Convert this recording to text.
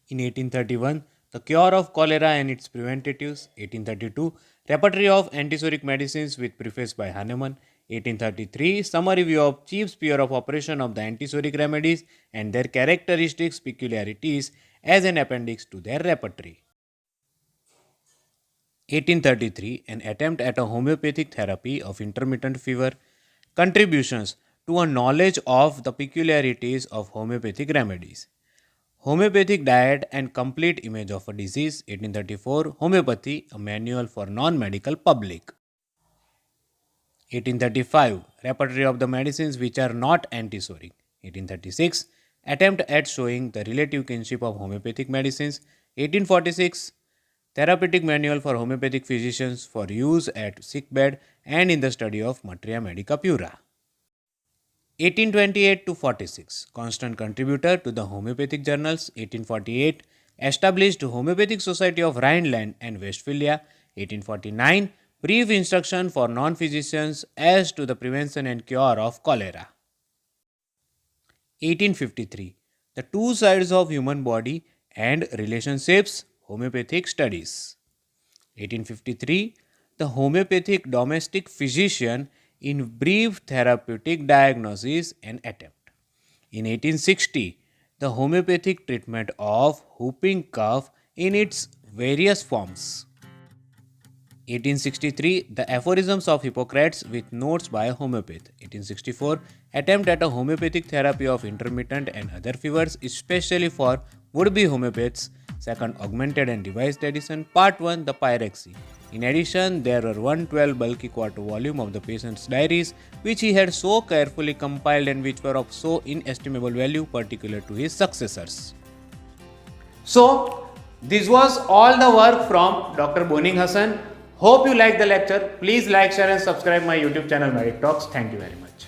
In 1831, the cure of cholera and its preventatives. 1832, repertory of antisoric medicines with preface by Hahnemann. 1833, summary review of chief sphere of operation of the antisoric remedies and their characteristics, peculiarities as an appendix to their repertory. 1833, an attempt at a homeopathic therapy of intermittent fever. Contributions to a knowledge of the peculiarities of homeopathic remedies. Homeopathic diet and complete image of a disease. 1834, Homeopathy, a manual for non-medical public. 1835, repertory of the medicines which are not antisoric. 1836, attempt at showing the relative kinship of homeopathic medicines. 1846, therapeutic manual for homeopathic physicians for use at sickbed and in the study of materia medica pura. 1828 to 46, constant contributor to the homeopathic journals. 1848, established Homeopathic Society of Rhineland and Westphalia. 1849, brief instruction for non-physicians as to the prevention and cure of cholera. 1853, the two sides of human body and relationships, homeopathic studies. 1853, the homeopathic domestic physician in brief therapeutic diagnosis and attempt. In 1860, the homeopathic treatment of whooping cough in its various forms. 1863, the aphorisms of Hippocrates with notes by a homeopath. 1864, attempt at a homeopathic therapy of intermittent and other fevers, especially for would-be homeopaths. Second, augmented and revised edition. Part 1, the pyrexy. In addition, there were 112 bulky quarto volume of the patient's diaries, which he had so carefully compiled and which were of so inestimable value, particular to his successors. So, this was all the work from Dr. Boning Hassan. Hope you liked the lecture. Please like, share and subscribe my YouTube channel Medic Talks. Thank you very much.